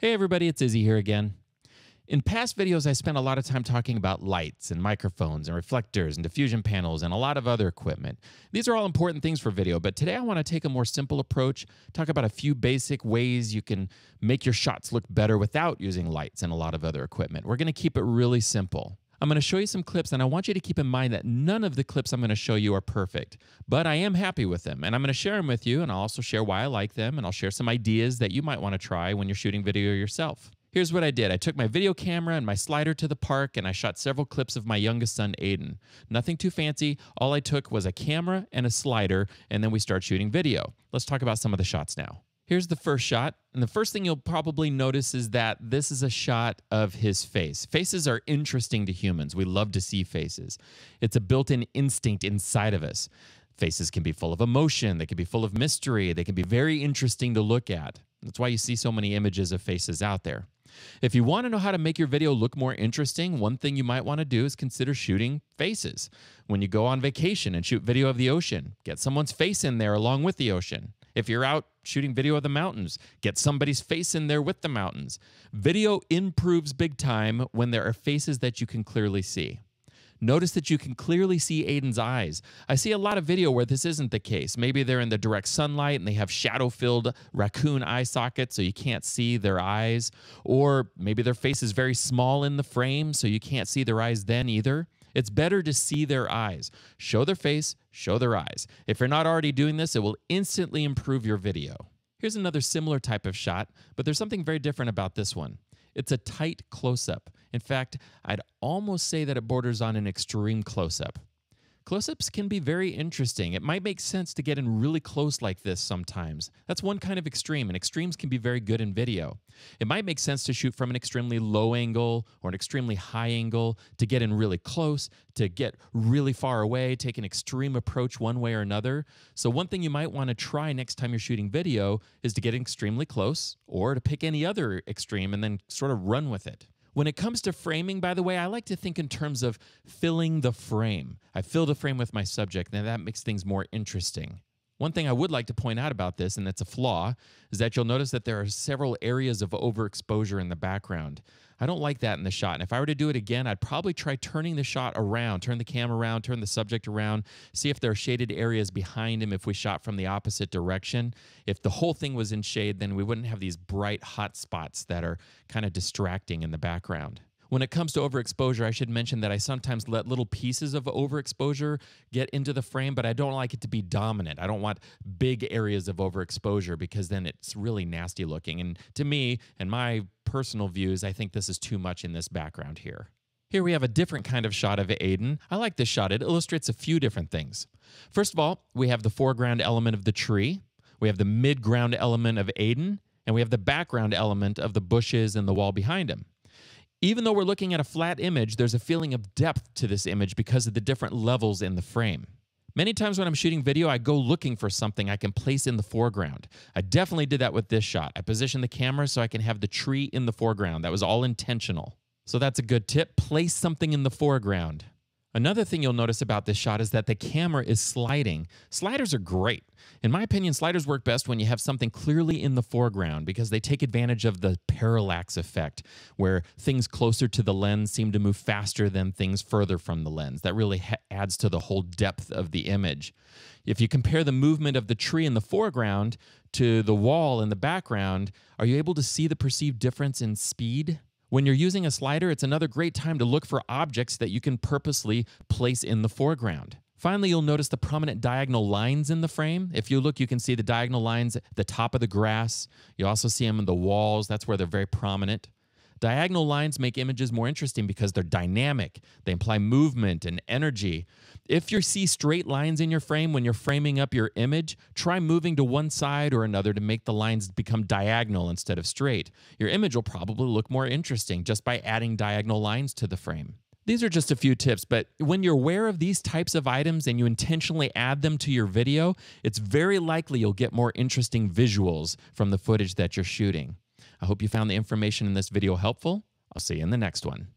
Hey everybody, it's Izzy here again. In past videos, I spent a lot of time talking about lights and microphones and reflectors and diffusion panels and a lot of other equipment. These are all important things for video, but today I want to take a more simple approach, talk about a few basic ways you can make your shots look better without using lights and a lot of other equipment. We're going to keep it really simple. I'm going to show you some clips, and I want you to keep in mind that none of the clips I'm going to show you are perfect, but I am happy with them, and I'm going to share them with you, and I'll also share why I like them, and I'll share some ideas that you might want to try when you're shooting video yourself. Here's what I did. I took my video camera and my slider to the park, and I shot several clips of my youngest son, Aiden. Nothing too fancy. All I took was a camera and a slider, and then we start shooting video. Let's talk about some of the shots now. Here's the first shot, and the first thing you'll probably notice is that this is a shot of his face. Faces are interesting to humans. We love to see faces. It's a built-in instinct inside of us. Faces can be full of emotion, they can be full of mystery, they can be very interesting to look at. That's why you see so many images of faces out there. If you want to know how to make your video look more interesting, one thing you might want to do is consider shooting faces. When you go on vacation and shoot video of the ocean, get someone's face in there along with the ocean. If you're out shooting video of the mountains, get somebody's face in there with the mountains. Video improves big time when there are faces that you can clearly see. Notice that you can clearly see Aiden's eyes. I see a lot of video where this isn't the case. Maybe they're in the direct sunlight and they have shadow-filled raccoon eye sockets so you can't see their eyes. Or maybe their face is very small in the frame so you can't see their eyes then either. It's better to see their eyes. Show their face, show their eyes. If you're not already doing this, it will instantly improve your video. Here's another similar type of shot, but there's something very different about this one. It's a tight close-up. In fact, I'd almost say that it borders on an extreme close-up. Close-ups can be very interesting. It might make sense to get in really close like this sometimes. That's one kind of extreme, and extremes can be very good in video. It might make sense to shoot from an extremely low angle or an extremely high angle, to get in really close, to get really far away, take an extreme approach one way or another. So one thing you might want to try next time you're shooting video is to get extremely close, or to pick any other extreme and then sort of run with it. When it comes to framing, by the way, I like to think in terms of filling the frame. I fill the frame with my subject, and that makes things more interesting. One thing I would like to point out about this, and it's a flaw, is that you'll notice that there are several areas of overexposure in the background. I don't like that in the shot, and if I were to do it again, I'd probably try turning the shot around, turn the camera around, turn the subject around, see if there are shaded areas behind him if we shot from the opposite direction. If the whole thing was in shade, then we wouldn't have these bright hot spots that are kind of distracting in the background. When it comes to overexposure, I should mention that I sometimes let little pieces of overexposure get into the frame, but I don't like it to be dominant. I don't want big areas of overexposure because then it's really nasty looking. And to me, and my personal views, I think this is too much in this background here. Here we have a different kind of shot of Aiden. I like this shot. It illustrates a few different things. First of all, we have the foreground element of the tree. We have the midground element of Aiden, and we have the background element of the bushes and the wall behind him. Even though we're looking at a flat image, there's a feeling of depth to this image because of the different levels in the frame. Many times when I'm shooting video, I go looking for something I can place in the foreground. I definitely did that with this shot. I positioned the camera so I can have the tree in the foreground. That was all intentional. So that's a good tip. Place something in the foreground. Another thing you'll notice about this shot is that the camera is sliding. Sliders are great. In my opinion, sliders work best when you have something clearly in the foreground because they take advantage of the parallax effect, where things closer to the lens seem to move faster than things further from the lens. That really adds to the whole depth of the image. If you compare the movement of the tree in the foreground to the wall in the background, are you able to see the perceived difference in speed? When you're using a slider, it's another great time to look for objects that you can purposely place in the foreground. Finally, you'll notice the prominent diagonal lines in the frame. If you look, you can see the diagonal lines at the top of the grass. You also see them in the walls. That's where they're very prominent. Diagonal lines make images more interesting because they're dynamic. They imply movement and energy. If you see straight lines in your frame when you're framing up your image, try moving to one side or another to make the lines become diagonal instead of straight. Your image will probably look more interesting just by adding diagonal lines to the frame. These are just a few tips, but when you're aware of these types of items and you intentionally add them to your video, it's very likely you'll get more interesting visuals from the footage that you're shooting. I hope you found the information in this video helpful. I'll see you in the next one.